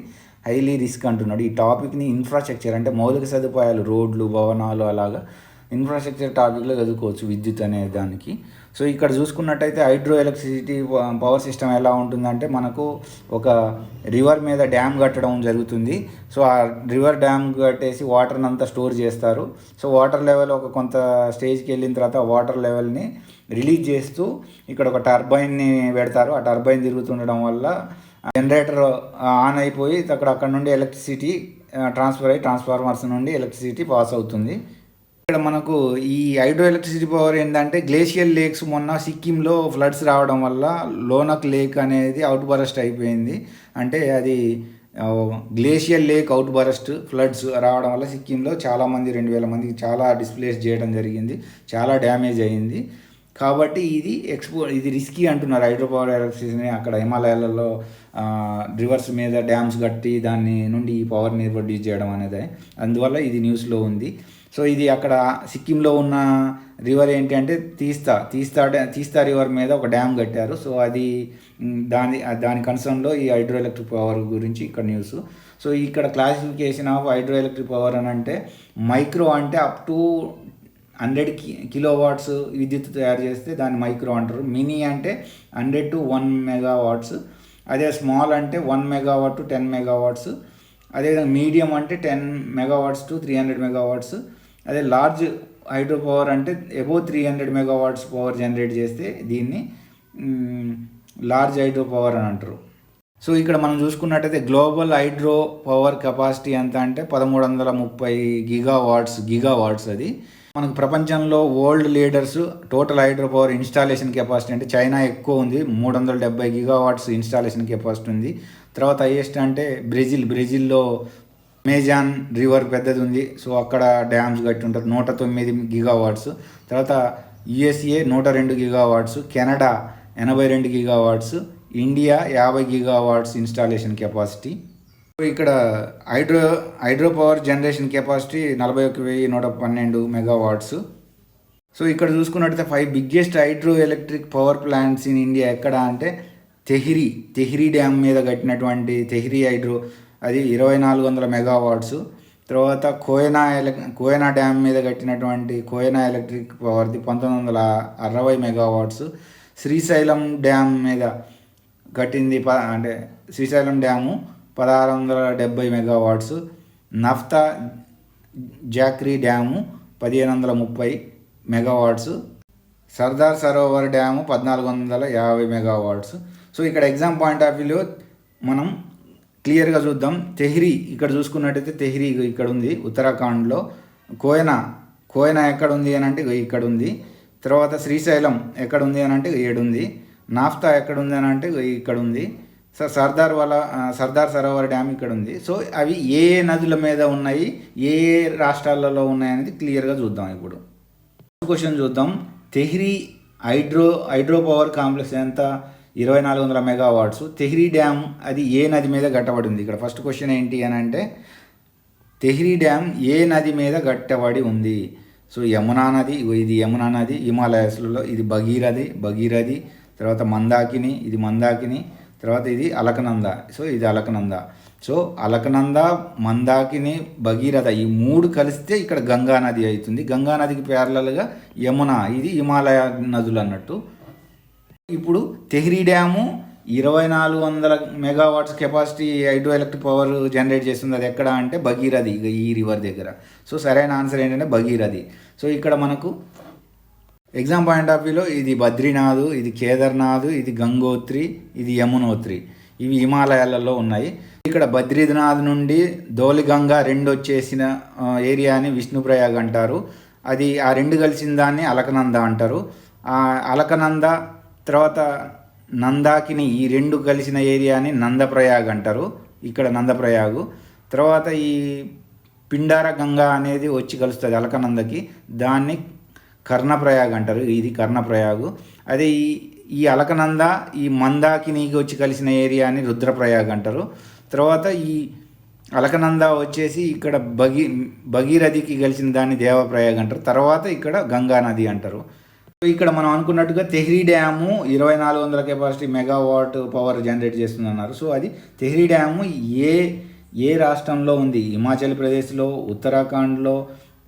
హైలీ రిస్క్ అంటున్నాడు. ఈ టాపిక్ని ఇన్ఫ్రాస్ట్రక్చర్ అంటే మౌలిక సదుపాయాలు, రోడ్లు, భవనాలు అలాగా ఇన్ఫ్రాస్ట్రక్చర్ టాపిక్లో చదువుకోవచ్చు, విద్యుత్ అనే దానికి. సో ఇక్కడ చూసుకున్నట్టయితే హైడ్రో ఎలక్ట్రిసిటీ పవర్ సిస్టమ్ ఎలా ఉంటుందంటే మనకు ఒక రివర్ మీద డ్యామ్ కట్టడం జరుగుతుంది. సో ఆ రివర్ డ్యామ్ కట్టేసి వాటర్ని అంతా స్టోర్ చేస్తారు. సో వాటర్ లెవెల్ ఒక కొంత స్టేజ్కి వెళ్ళిన తర్వాత వాటర్ లెవెల్ని రిలీజ్ చేస్తూ ఇక్కడ ఒక టర్బైన్ని పెడతారు. ఆ టర్బైన్ తిరుగుతుండడం వల్ల జనరేటర్ ఆన్ అయిపోయి అక్కడ నుండి ఎలక్ట్రిసిటీ ట్రాన్స్ఫర్ అయ్యి ట్రాన్స్ఫార్మర్స్ నుండి ఎలక్ట్రిసిటీ పాస్ అవుతుంది. ఇక్కడ మనకు ఈ హైడ్రో ఎలక్ట్రిసిటీ పవర్ ఏంటంటే గ్లేషియల్ లేక్స్ మొన్న సిక్కింలో ఫ్లడ్స్ రావడం వల్ల లోనక్ లేక్ అనేది అవుట్ బరస్ట్ అయిపోయింది. అంటే అది glacial lake out burst floods రావడం వల్ల సిక్కింలో చాలామంది 2000 మందికి చాలా డిస్ప్లేస్ చేయడం జరిగింది, చాలా డ్యామేజ్ అయ్యింది. కాబట్టి ఇది రిస్కీ అంటున్నారు హైడ్రో పవర్ ఎలక్ట్రిసిటీని. అక్కడ హిమాలయాలలో రివర్స్ మీద డ్యామ్స్ కట్టి దాన్ని నుండి ఈ పవర్ని ప్రొడ్యూస్ చేయడం అనేది, అందువల్ల ఇది న్యూస్లో ఉంది. సో ఇది అక్కడ సిక్కింలో ఉన్న రివర్ ఏంటి అంటే తీస్తా రివర్ మీద ఒక డ్యామ్ కట్టారు. సో అది దాని కన్సర్న్లో ఈ హైడ్రో ఎలక్ట్రిక్ పవర్ గురించి ఇక్కడ న్యూస్. సో ఇక్కడ classification of hydro electric power అని అంటే మైక్రో అంటే అప్ టు 100 కిలోవాట్స్ విద్యుత్ తయారు చేస్తే దాన్ని మైక్రో అంటారు. మినీ అంటే 100 to 1 మెగావాట్స్. అదే స్మాల్ అంటే 1 మెగావాట్ to 10 మెగావాట్స్. అదేవిధంగా మీడియం అంటే 10 మెగావాట్స్ to 300 మెగావాట్స్. అదే లార్జ్ హైడ్రో పవర్ అంటే అబోవ్ 300 మెగావాట్స్ పవర్ జనరేట్ చేస్తే దీన్ని లార్జ్ హైడ్రో పవర్ అని అంటారు. సో ఇక్కడ మనం చూసుకున్నట్టయితే గ్లోబల్ హైడ్రో పవర్ కెపాసిటీ ఎంత అంటే 1330 గిగావాట్స్. అది మనకు ప్రపంచంలో world leaders total hydro power installation capacity అంటే చైనా ఎక్కువ ఉంది, 370 గిగావాట్స్ ఇన్స్టాలేషన్ కెపాసిటీ ఉంది. తర్వాత హైయెస్ట్ అంటే బ్రెజిల్లో అమెజాన్ రివర్ పెద్దది ఉంది. సో అక్కడ డ్యామ్స్ కట్టి ఉంటారు, 109 గిగావాట్స్. తర్వాత USA 102 gigawatts, Canada 82 gigawatts, India 50 gigawatts installation capacity. ఇక్కడ hydro power generation capacity 41,112 megawatts. So ఇక్కడ చూసుకున్నట్టయితే 5 biggest hydro electric power plants in India ఎక్కడ అంటే తెహ్రీ డ్యామ్ మీద కట్టినటువంటి తెహ్రీ హైడ్రో, అది 2400 మెగావాట్స్. తర్వాత కోయనా డ్యామ్ మీద కట్టినటువంటి కోయనా ఎలక్ట్రిక్ పవర్ది 1960 మెగావాట్స్. శ్రీశైలం డ్యామ్ మీద కట్టింది అంటే శ్రీశైలం డ్యాము 1670 మెగావాట్స్. నఫ్తా Jhakri dam 1530 megawatts, Sardar Sarovar dam 1450 megawatts. So ఇక్కడ ఎగ్జామ్ పాయింట్ ఆఫ్ వ్యూలో మనం క్లియర్గా చూద్దాం. తెహ్రీ ఇక్కడ చూసుకున్నట్టయితే తెహ్రీ ఇక్కడ ఉంది ఉత్తరాఖండ్లో. కోయనా ఎక్కడ ఉంది అని అంటే ఇక్కడ ఉంది. తర్వాత శ్రీశైలం ఎక్కడ ఉంది అని అంటే ఏడుంది. నాఫ్తా ఎక్కడ ఉంది అని అంటే ఇక్కడ ఉంది. సర్దార్ సరోవర్ డ్యామ్ ఇక్కడ ఉంది. సో అవి ఏ నదుల మీద ఉన్నాయి, ఏ రాష్ట్రాలలో ఉన్నాయి అనేది క్లియర్గా చూద్దాం. ఇప్పుడు క్వశ్చన్ చూద్దాం. తెహ్రీ హైడ్రో పవర్ కాంప్లెక్స్ ఎంత? 2400 మెగావాట్స్. తెహ్రీ డ్యామ్ అది ఏ నది మీద కట్టబడి ఉంది? ఇక్కడ ఫస్ట్ క్వశ్చన్ ఏంటి అని అంటే తెహ్రీ డ్యామ్ ఏ నది మీద కట్టబడి ఉంది? సో యమునా నది, ఇది యమునా నది హిమాలయాస్లలో. ఇది భగీరథి, తర్వాత మందాకిని, తర్వాత ఇది అలకనంద. సో ఇది అలకనంద. సో అలకనంద, మందాకిని, భగీరథ ఈ 3 కలిస్తే ఇక్కడ గంగా నది అవుతుంది. గంగా నదికి ప్యారలల్గా యమున, ఇది హిమాలయ నదులు అన్నట్టు. ఇప్పుడు Tehri dam 2400 megawatts capacity hydro electric power generate చేస్తుంది. అది ఎక్కడ అంటే భగీరథి, ఈ రివర్ దగ్గర. సో సరైన ఆన్సర్ ఏంటంటే భగీరథి. సో ఇక్కడ మనకు ఎగ్జామ్ పాయింట్ ఆఫ్ వ్యూలో ఇది బద్రీనాథ్, ఇది కేదార్నాథ్, ఇది గంగోత్రి, ఇది యమునోత్రి. ఇవి హిమాలయాలలో ఉన్నాయి. ఇక్కడ బద్రీనాథ్ నుండి ధౌలిగంగా 2 వచ్చేసిన ఏరియాని విష్ణుప్రయాగ్ అంటారు. అది ఆ 2 కలిసిన దాన్ని అలకనంద అంటారు. అలకనంద తర్వాత నందాకిని ఈ 2 కలిసిన ఏరియాని నందప్రయాగ్ అంటారు. ఇక్కడ నందప్రయాగు. తర్వాత ఈ పిండార గంగా అనేది వచ్చి కలుస్తుంది అలకనందకి, దాన్ని కర్ణప్రయాగ్ అంటారు. ఇది కర్ణప్రయాగు. అదే ఈ అలకనంద ఈ మందాకినికి వచ్చి కలిసిన ఏరియాని రుద్రప్రయాగ్ అంటారు. తర్వాత ఈ అలకనంద వచ్చేసి ఇక్కడ భగీరథికి కలిసిన దాన్ని దేవప్రయాగ్ అంటారు. తర్వాత ఇక్కడ గంగా నది అంటారు. ఇక్కడ మనం అనుకున్నట్టుగా Tehri dam 2400 capacity megawatt power generate చేస్తుంది అన్నారు. సో అది తెహ్రీ డ్యాము ఏ రాష్ట్రంలో ఉంది? హిమాచల్ ప్రదేశ్లో, ఉత్తరాఖండ్లో,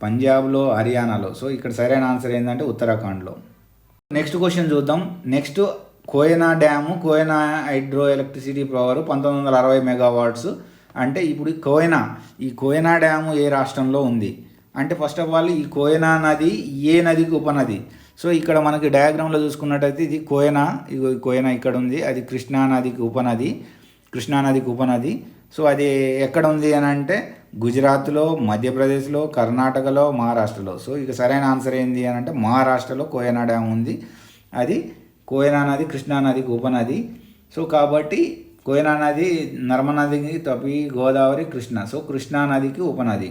పంజాబ్లో, హర్యానాలో. సో ఇక్కడ సరైన ఆన్సర్ ఏంటంటే ఉత్తరాఖండ్లో. నెక్స్ట్ క్వశ్చన్ చూద్దాం. Next Koyna dam, Koyna hydro electricity power 1960 megawatts. అంటే ఇప్పుడు ఈ కోయనా డ్యాము ఏ రాష్ట్రంలో ఉంది అంటే ఫస్ట్ ఆఫ్ ఆల్ ఈ కోయనా నది ఏ నదికి ఉపనది? సో ఇక్కడ మనకి డయాగ్రామ్లో చూసుకున్నట్టయితే ఇది కోయనా ఇక్కడ ఉంది. అది కృష్ణానదికి ఉపనది. సో అది ఎక్కడ ఉంది అని అంటే గుజరాత్లో, మధ్యప్రదేశ్లో, కర్ణాటకలో, మహారాష్ట్రలో. సో ఇక సరైన ఆన్సర్ ఏంది అని అంటే మహారాష్ట్రలో కోయనా డ్యామ్ ఉంది. అది కోయనా నది కృష్ణానదికి ఉపనది. సో కాబట్టి కోయనా నది నర్మదా నదికి తపి, గోదావరి, కృష్ణ. సో కృష్ణానదికి ఉపనది.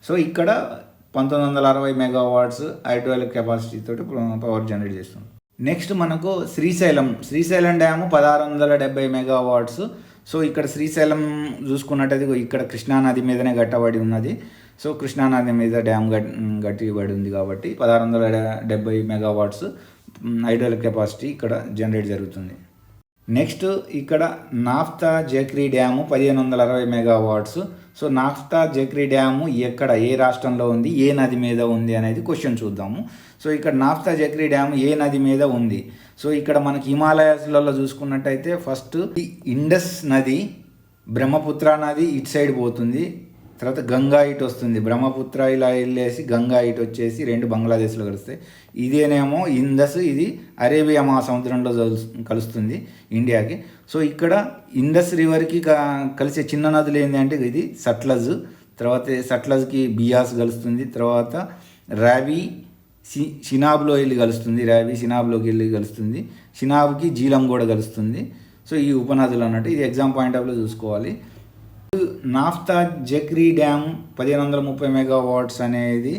సో ఇక్కడ 1960 మెగావాట్స్ హైడ్రో ఎలక్ట్రిక్ కెపాసిటీ తోటి పవర్ జనరేట్ చేస్తుంది. నెక్స్ట్ మనకు శ్రీశైలం డ్యాము 1670 మెగావాట్స్. సో ఇక్కడ శ్రీశైలం చూసుకున్నట్టయితే ఇక్కడ కృష్ణానది మీదనే కట్టబడి ఉన్నది. సో కృష్ణానది మీద డ్యామ్ కట్టిబడి ఉంది కాబట్టి 1670 మెగావాట్స్ హైడ్రో ఎలక్ట్రిక్ కెపాసిటీ ఇక్కడ జనరేట్ జరుగుతుంది. నెక్స్ట్ ఇక్కడ నాఫ్తా జక్రీ డ్యాము 1560 మెగావాట్స్. సో నాఫ్తా జక్రీ డ్యాము ఎక్కడ, ఏ రాష్ట్రంలో ఉంది, ఏ నది మీద ఉంది అనేది క్వశ్చన్ చూద్దాము. సో ఇక్కడ నాఫ్తా జక్రీ డ్యాము ఏ నది మీద ఉంది? సో ఇక్కడ మనకి హిమాలయాస్లలో చూసుకున్నట్టయితే ఫస్ట్ ఇండస్ నది, బ్రహ్మపుత్ర నది ఇటు సైడ్ పోతుంది. తర్వాత గంగా ఇటు వస్తుంది. బ్రహ్మపుత్ర ఇలా వెళ్ళేసి గంగా ఇటు వచ్చేసి 2 బంగ్లాదేశ్లో కలుస్తాయి. ఇదేనేమో ఇండస్, ఇది అరేబియా మహాసముద్రంలో కలుస్తుంది ఇండియాకి. సో ఇక్కడ ఇండస్ రివర్కి కలిసే చిన్న నదులు ఏంటి అంటే ఇది సట్లజ్. తర్వాత సట్లజ్కి బియాస్ కలుస్తుంది. తర్వాత రావి షినాబ్లో వెళ్ళి కలుస్తుంది. షినాబ్లోకి వెళ్ళి కలుస్తుంది. షినాబ్కి జీలం కూడా కలుస్తుంది. సో ఈ ఉపనదులు అన్నట్టు ఇది ఎగ్జామ్ పాయింట్ ఆఫ్ లో చూసుకోవాలి. నాఫ్తా జక్రీ డ్యామ్ 1530 మెగావాట్స్ అనేది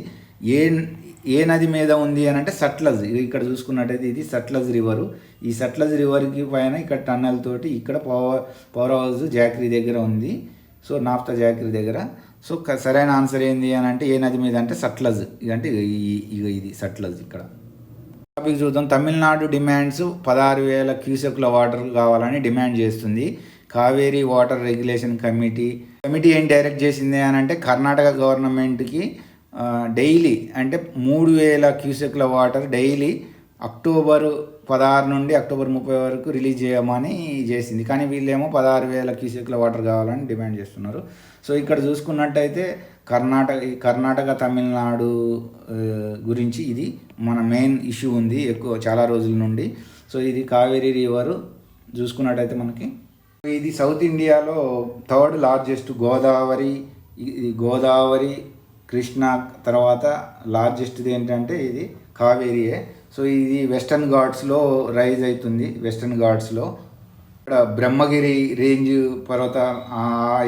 ఏ నది మీద ఉంది అని అంటే సట్లజ్. ఇక్కడ చూసుకున్నట్టయితే ఇది సట్లజ్ రివరు. ఈ సట్లజ్ రివర్కి పైన ఇక్కడ టన్నెల్ తోటి ఇక్కడ పవర్ హౌస్ జాక్రీ దగ్గర ఉంది. సో నాఫ్తా జాక్రీ దగ్గర. సో సరైన ఆన్సర్ ఏంది అని అంటే ఏ నది మీద అంటే సట్లజ్. ఇదంటే ఇది సట్లజ్. ఇక్కడ టాపిక్ చూద్దాం. తమిళనాడు డిమాండ్స్ 16,000 క్యూసెక్ల వాటర్ కావాలని డిమాండ్ చేస్తుంది. కావేరీ వాటర్ రెగ్యులేషన్ కమిటీ ఏం డైరెక్ట్ చేసింది అని అంటే కర్ణాటక గవర్నమెంట్కి డైలీ అంటే 3,000 క్యూసెక్ల వాటర్ డైలీ అక్టోబర్ 16 నుండి అక్టోబర్ 30 వరకు రిలీజ్ చేయమని చేసింది. కానీ వీళ్ళేమో 16,000 క్యూసెక్ల వాటర్ కావాలని డిమాండ్ చేస్తున్నారు. సో ఇక్కడ చూసుకున్నట్టయితే కర్ణాటక తమిళనాడు గురించి ఇది మన మెయిన్ ఇష్యూ ఉంది ఎక్కువ చాలా రోజుల నుండి. సో ఇది కావేరీ రివర్ చూసుకున్నట్టయితే మనకి ఇది సౌత్ ఇండియాలో థర్డ్ లార్జెస్ట్. గోదావరి కృష్ణ తర్వాత లార్జెస్ట్ది ఏంటంటే ఇది కావేరీయే. సో ఇది వెస్టర్న్ ఘాట్స్లో రైజ్ అవుతుంది. వెస్టర్న్ ఘాట్స్లో ఇక్కడ బ్రహ్మగిరి రేంజ్ పర్వత ఆ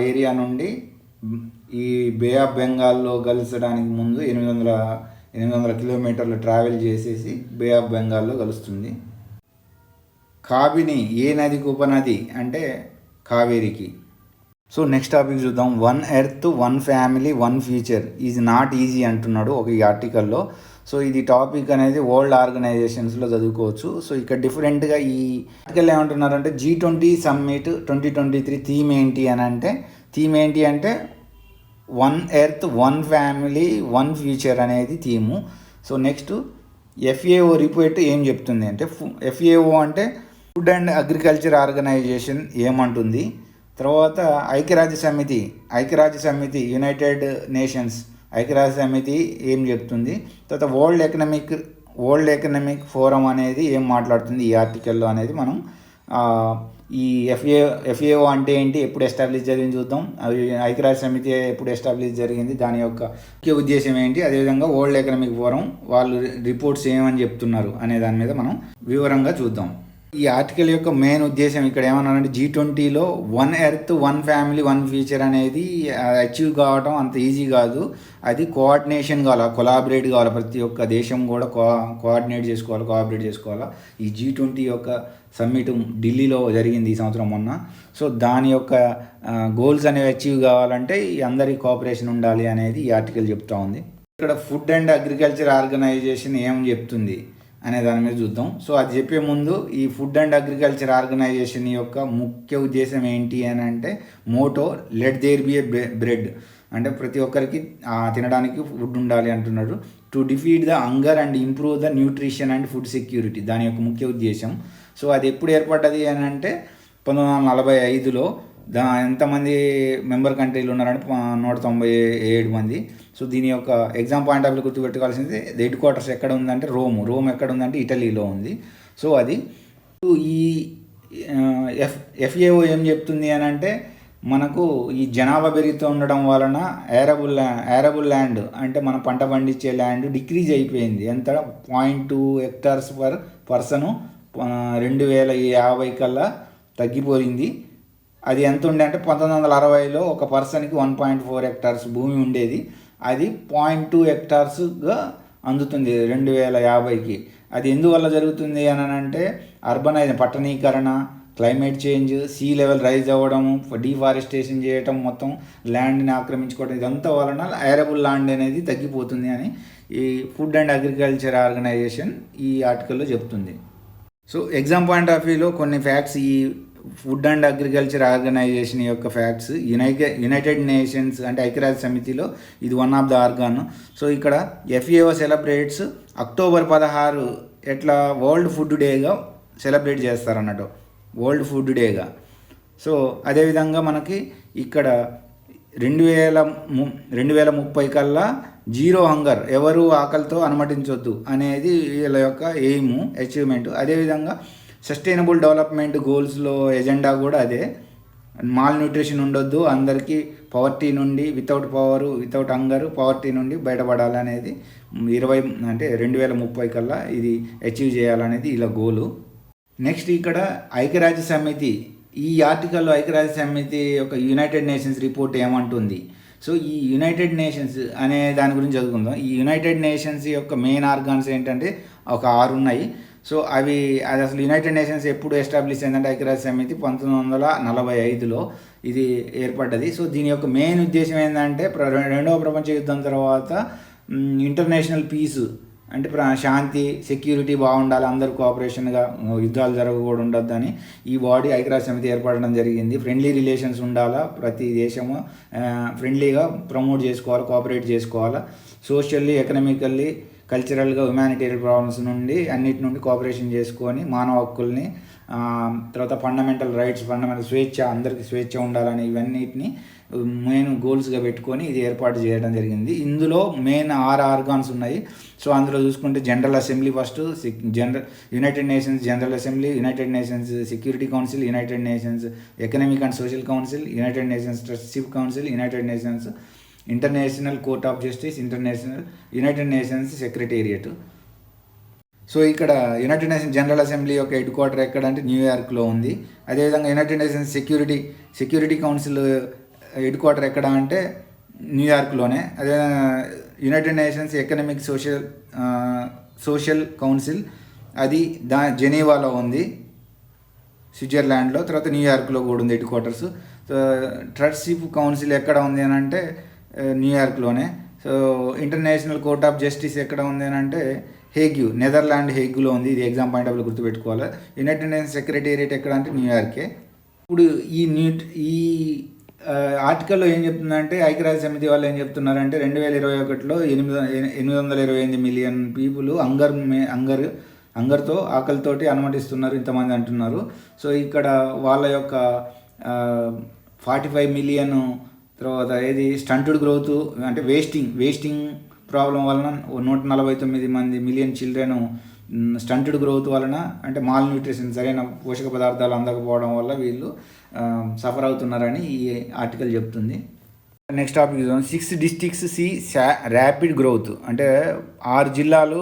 ఏరియా నుండి ఈ బే ఆఫ్ బెంగాల్లో కలసడానికి ముందు 800 కిలోమీటర్లు ట్రావెల్ చేసేసి బే ఆఫ్ బెంగాల్లో కలుస్తుంది. కాబిని ఏ నదికి ఉపనది అంటే కావేరికి. సో నెక్స్ట్ టాపిక్ చూద్దాం. 1 earth 1 family 1 future is not easy అంటున్నాడు ఒక ఈ ఆర్టికల్లో. సో ఇది టాపిక్ అనేది వరల్డ్ ఆర్గనైజేషన్స్లో చదువుకోవచ్చు. సో ఇక్కడ డిఫరెంట్గా ఈ ఆర్టికల్ ఏమంటున్నారంటే G20 సమ్మిట్ 2023 థీమ్ ఏంటి అంటే 1 ఎర్త్ 1 ఫ్యామిలీ 1 ఫ్యూచర్ అనేది theme. So next FAO report ఏం చెప్తుంది అంటే FAO అంటే ఫుడ్ అండ్ అగ్రికల్చర్ ఆర్గనైజేషన్ ఏమంటుంది, తర్వాత ఐక్యరాజ్య సమితి యునైటెడ్ నేషన్స్ ఐక్యరాజ్య సమితి ఏం చెప్తుంది, తర్వాత వరల్డ్ ఎకనామిక్ ఫోరం అనేది ఏం మాట్లాడుతుంది ఈ ఆర్టికల్లో అనేది మనం ఈ FAO అంటే ఏంటి, ఎప్పుడు ఎస్టాబ్లిష్ జరిగింది చూద్దాం. అవి ఐక్యరాజ్య సమితి ఎప్పుడు ఎస్టాబ్లిష్ జరిగింది, దాని యొక్క ముఖ్య ఉద్దేశం ఏంటి, అదేవిధంగా వరల్డ్ ఎకనామిక్ ఫోరం వాళ్ళు రిపోర్ట్స్ ఏమని చెప్తున్నారు అనే దాని మీద మనం వివరంగా చూద్దాం. ఈ ఆర్టికల్ యొక్క మెయిన్ ఉద్దేశం ఇక్కడ ఏమన్నారంటే G20లో 1 ఎర్త్ 1 ఫ్యామిలీ 1 ఫ్యూచర్ అనేది అచీవ్ కావడం అంత ఈజీ కాదు. అది కోఆర్డినేషన్ కావాలి, కొలాబరేట్ కావాలి. ప్రతి ఒక్క దేశం కూడా కోఆర్డినేట్ చేసుకోవాలి, కోఆపరేట్ చేసుకోవాలి. ఈ G20 యొక్క సమ్మిట్ ఢిల్లీలో జరిగింది ఈ సంవత్సరం మొన్న. సో దాని యొక్క గోల్స్ అనేవి అచీవ్ కావాలంటే అందరి కోఆపరేషన్ ఉండాలి అనేది ఈ ఆర్టికల్ చెప్తా ఉంది. ఇక్కడ ఫుడ్ అండ్ అగ్రికల్చర్ ఆర్గనైజేషన్ ఏం చెప్తుంది అనే దాని మీద చూద్దాం. సో అది చెప్పే ముందు ఈ ఫుడ్ అండ్ అగ్రికల్చర్ ఆర్గనైజేషన్ యొక్క ముఖ్య ఉద్దేశం ఏంటి అని అంటే motto let there be a bread అంటే ప్రతి ఒక్కరికి తినడానికి ఫుడ్ ఉండాలి అంటున్నారు. To defeat the hunger and improve the nutrition and food security దాని యొక్క ముఖ్య ఉద్దేశం. సో అది ఎప్పుడు ఏర్పడ్డది అని అంటే 1945లో. ఎంతమంది మెంబర్ కంట్రీలు ఉన్నారంటే 197 మంది. సో దీని యొక్క ఎగ్జామ్ పాయింట్ ఆఫ్ వ్యూ గుర్తుపెట్టుకోవాల్సింది హెడ్ క్వార్టర్స్ ఎక్కడ ఉందంటే రోమ్ ఎక్కడ ఉందంటే ఇటలీలో ఉంది. సో అది ఈ FAO ఏం చెప్తుంది అని అంటే మనకు ఈ జనాభా పెరుగుతూ ఉండడం వలన ఏరబుల్ ల్యాండ్ అంటే మన పంట పండించే ల్యాండ్ డిక్రీజ్ అయిపోయింది. ఎంత 0.2 హెక్టార్స్ పర్ పర్సను 2050 కల్లా తగ్గిపోయింది. అది ఎంత ఉండే అంటే 1960లో ఒక పర్సన్కి 1.4 హెక్టార్స్ భూమి ఉండేది. అది 0.2 హెక్టార్స్గా అందుతుంది 2050కి. అది ఎందువల్ల జరుగుతుంది అని అంటే పట్టణీకరణ, climate change, sea level rise అవ్వడము, డిఫారెస్టేషన్ చేయటం, మొత్తం ల్యాండ్ని ఆక్రమించుకోవడం, ఇదంతా వలన ఏరబుల్ ల్యాండ్ అనేది తగ్గిపోతుంది అని ఈ ఫుడ్ అండ్ అగ్రికల్చర్ ఆర్గనైజేషన్ ఈ ఆర్టికల్లో చెప్తుంది. సో ఎగ్జామ్ పాయింట్ ఆఫ్ వ్యూలో కొన్ని ఫ్యాక్ట్స్ ఈ ఫుడ్ అండ్ అగ్రికల్చర్ ఆర్గనైజేషన్ యొక్క ఫ్యాక్ట్స్. యునైటెడ్ నేషన్స్ అంటే ఐక్యరాజ్య సమితిలో ఇది one of the organ. So ఇక్కడ FAO సెలబ్రేట్స్ అక్టోబర్ 16 ఎట్లా వరల్డ్ ఫుడ్ డేగా సెలబ్రేట్ చేస్తారన్నట్టు, వరల్డ్ ఫుడ్ డేగా. సో అదేవిధంగా మనకి ఇక్కడ 2030 కల్లా జీరో హంగర్, ఎవరు ఆకలితో అనుమతించొద్దు అనేది వీళ్ళ యొక్క ఎయిమ్ అచీవ్మెంట్. అదేవిధంగా సస్టైనబుల్ డెవలప్మెంట్ గోల్స్లో ఎజెండా కూడా అదే, మాల్ న్యూట్రిషన్ ఉండొద్దు, అందరికీ పవర్టీ నుండి వితౌట్ హంగర్ పవర్టీ నుండి బయటపడాలనేది 2030 కల్లా ఇది అచీవ్ చేయాలనేది ఇలా గోలు. నెక్స్ట్ ఇక్కడ ఐక్యరాజ్య సమితి, ఈ ఆర్టికల్లో ఐక్యరాజ్య సమితి యొక్క యునైటెడ్ నేషన్స్ రిపోర్ట్ ఏమంటుంది. సో ఈ యునైటెడ్ నేషన్స్ అనే దాని గురించి చదువుకుందాం. ఈ యునైటెడ్ నేషన్స్ యొక్క మెయిన్ ఆర్గాన్స్ ఏంటంటే ఒక 6 ఉన్నాయి. సో అది అసలు యునైటెడ్ నేషన్స్ ఎప్పుడు ఎస్టాబ్లిష్ అయిందంటే ఐక్యరాజ్య సమితి 1945లో ఇది ఏర్పడ్డది. సో దీని యొక్క మెయిన్ ఉద్దేశం ఏంటంటే రెండవ ప్రపంచ యుద్ధం తర్వాత ఇంటర్నేషనల్ పీస్ అంటే శాంతి, సెక్యూరిటీ బాగుండాలి, అందరూ కోఆపరేషన్గా, యుద్ధాలు జరగకూడదు ఉండొద్దని ఈ బాడీ ఐక్యరాజ్య సమితి ఏర్పడడం జరిగింది. ఫ్రెండ్లీ రిలేషన్స్ ఉండాలా, ప్రతి దేశము ఫ్రెండ్లీగా ప్రమోట్ చేసుకోవాలి, కోఆపరేట్ చేసుకోవాలా, సోషల్లీ, ఎకనామికల్లీ, కల్చరల్గా, హ్యుమానిటేరియన్ ప్రాబ్లమ్స్ నుండి అన్నిటి నుండి కోఆపరేషన్ చేసుకొని మానవ హక్కుల్ని, తర్వాత ఫండమెంటల్ రైట్స్, ఫండమెంటల్ స్వేచ్ఛ, అందరికీ స్వేచ్ఛ ఉండాలని ఇవన్నిటిని మెయిన్ గోల్స్గా పెట్టుకొని ఇది ఏర్పాటు చేయడం జరిగింది. ఇందులో మెయిన్ 6 ఆర్గాన్స్ ఉన్నాయి. సో అందులో చూసుకుంటే general assembly first, United nations general assembly, United nations security council, United nations economic and social council, United nations trusteeship council, United nations international court of justice, United nations secretariat. So ఇక్కడ United nations general assembly యొక్క head quarter ఎక్కడ అంటే న్యూయార్క్లో ఉంది. అదేవిధంగా United nations security council head quarter ఎక్కడ అంటే న్యూయార్క్లోనే. అదేవిధంగా United nations economic social council అది జెనీవాలో ఉంది, స్విట్జర్లాండ్లో. తర్వాత న్యూయార్క్లో కూడా ఉంది హెడ్ క్వార్టర్స్. ట్రస్టీషిప్ కౌన్సిల్ ఎక్కడ ఉంది అని అంటే న్యూయార్క్లోనే. So international court of justice ఎక్కడ ఉంది అని అంటే నెదర్లాండ్ హేగ్లో ఉంది. ఇది ఎగ్జామ్ పాయింట్ ఆఫ్ వ్యూ గుర్తుపెట్టుకోవాలి. యునైటెడ్ నేషన్స్ సెక్రటేరియట్ ఎక్కడ అంటే న్యూయార్కే. ఇప్పుడు ఈ ఆర్టికల్లో ఏం చెప్తుందంటే ఐక్యరాజ్య సమితి వాళ్ళు ఏం చెప్తున్నారంటే 2021లో 828 మిలియన్ పీపుల్ అంగర్తో ఆకలితోటి అనుమతిస్తున్నారు ఇంతమంది అంటున్నారు. సో ఇక్కడ వాళ్ళ యొక్క 45 మిలియన్ తర్వాత ఏది స్టంటెడ్ గ్రోత్ అంటే వేస్టింగ్ ప్రాబ్లం వలన 149 మిలియన్ చిల్డ్రన్ స్టంటెడ్ గ్రోత్ వలన అంటే మాల్ న్యూట్రిషన్ సరైన పోషక పదార్థాలు అందకపోవడం వల్ల వీళ్ళు సఫర్ అవుతున్నారని ఈ ఆర్టికల్ చెప్తుంది. Next topic 6 districts rapid growth అంటే 6 జిల్లాలు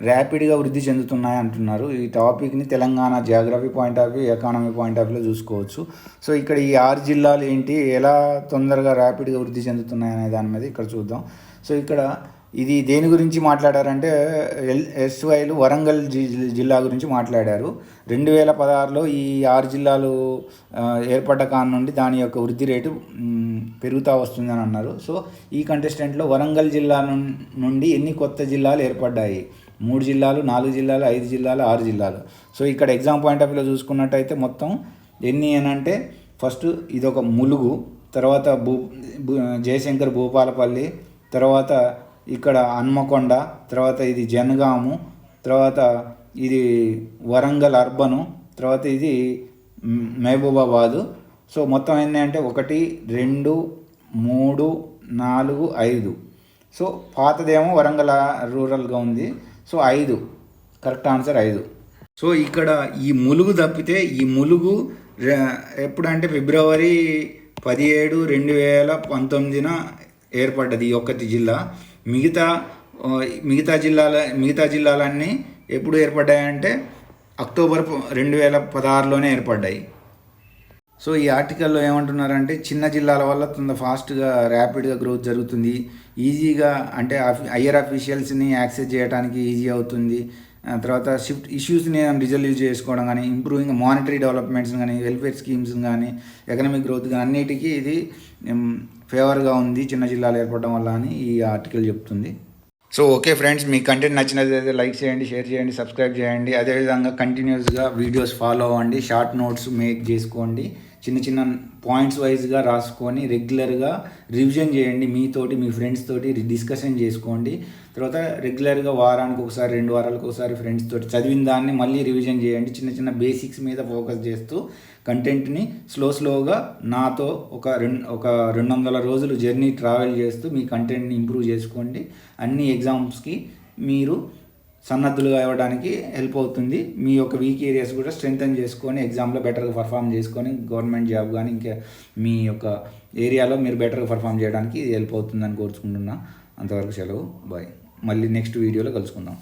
ర్యాపిడ్గా వృద్ధి చెందుతున్నాయి అంటున్నారు. ఈ టాపిక్ని Telangana Geography point of view, economy point of వ్యూలో చూసుకోవచ్చు. సో ఇక్కడ ఈ 6 జిల్లాలు ఏంటి, ఎలా తొందరగా ర్యాపిడ్గా వృద్ధి చెందుతున్నాయి అనే దాని మీద ఇక్కడ చూద్దాం. సో ఇక్కడ ఇది దేని గురించి మాట్లాడారంటే ఎస్వైలు వరంగల్ జిల్లా గురించి మాట్లాడారు. 2016లో ఈ 6 జిల్లాలు ఏర్పడ్డ కాని నుండి దాని యొక్క వృద్ధి రేటు పెరుగుతూ వస్తుందని అన్నారు. సో ఈ కంటెస్టెంట్లో వరంగల్ జిల్లా నుండి ఎన్ని కొత్త జిల్లాలు ఏర్పడ్డాయి? 3 జిల్లాలు, 4 జిల్లాలు, 5 జిల్లాలు, 6 జిల్లాలు. సో ఇక్కడ ఎగ్జామ్ పాయింట్ ఆఫ్ వ్యూలో చూసుకున్నట్టయితే మొత్తం ఎన్ని అని అంటే ఫస్ట్ ఇదొక ములుగు, తర్వాత జయశంకర్ భూపాలపల్లి, తర్వాత ఇక్కడ హన్మకొండ, తర్వాత ఇది జనగాము, తర్వాత ఇది వరంగల్ అర్బను, తర్వాత ఇది మహబూబాబాదు. సో మొత్తం ఎన్ని అంటే 1, 2, 3, 4, 5. సో పాతదేమో వరంగల్ రూరల్గా ఉంది. So 5 correct answer 5. సో ఇక్కడ ఈ ములుగు తప్పితే ఈ ములుగు ఎప్పుడంటే ఫిబ్రవరి 17, 2019 ఏర్పడ్డది ఈ ఒక్కటి జిల్లా. మిగతా జిల్లాలన్నీ ఎప్పుడు ఏర్పడ్డాయంటే అక్టోబర్ 2016లోనే ఏర్పడ్డాయి. సో ఈ ఆర్టికల్లో ఏమంటున్నారంటే చిన్న జిల్లాల వల్ల ఫాస్ట్గా ర్యాపిడ్గా గ్రోత్ జరుగుతుంది, ఈజీగా అంటే హయ్యర్ అఫీషియల్స్ని యాక్సెస్ చేయడానికి ఈజీ అవుతుంది. తర్వాత ఇష్యూస్ని రిజల్వ్ చేసుకోవడం కానీ, ఇంప్రూవింగ్ మానిటరీ డెవలప్మెంట్స్ కానీ, వెల్ఫేర్ స్కీమ్స్ కానీ, ఎకనామిక్ గ్రోత్ కానీ అన్నిటికీ ఇది ఫేవర్గా ఉంది చిన్న జిల్లాలు ఏర్పడడం వల్ల అని ఈ ఆర్టికల్ చెప్తుంది. సో ఓకే ఫ్రెండ్స్, మీ కంటెంట్ నచ్చినట్లయితే లైక్ చేయండి, షేర్ చేయండి, సబ్స్క్రైబ్ చేయండి. అదేవిధంగా కంటిన్యూస్గా వీడియోస్ ఫాలో అవ్వండి, షార్ట్ నోట్స్ మేక్ చేసుకోండి, చిన్న పాయింట్స్ వైజ్గా రాసుకొని రెగ్యులర్గా రివిజన్ చేయండి. మీతోటి మీ ఫ్రెండ్స్ తోటి డిస్కషన్ చేసుకోండి. తర్వాత రెగ్యులర్గా వారానికి ఒకసారి 2 వారాలకు ఒకసారి ఫ్రెండ్స్ తోటి చదివిన దాన్ని మళ్ళీ రివిజన్ చేయండి. చిన్న బేసిక్స్ మీద ఫోకస్ చేస్తూ కంటెంట్ని స్లోగా నాతో ఒక 200 రోజులు జర్నీ ట్రావెల్ చేస్తూ మీ కంటెంట్ని ఇంప్రూవ్ చేసుకోండి. అన్ని ఎగ్జామ్స్కి మీరు సన్నద్ధులుగా ఇవ్వడానికి హెల్ప్ అవుతుంది. మీ యొక్క వీక్ ఏరియాస్ కూడా స్ట్రెంగ్తన్ చేసుకొని ఎగ్జామ్లో బెటర్గా పర్ఫామ్ చేసుకొని గవర్నమెంట్ జాబ్ కానీ ఇంకా మీ యొక్క ఏరియాలో మీరు బెటర్గా పర్ఫామ్ చేయడానికి ఇది హెల్ప్ అవుతుందని కోరుకుంటున్నా. అంతవరకు సెలవు, బాయ్. మళ్ళీ నెక్స్ట్ వీడియోలో కలుసుకుందాం.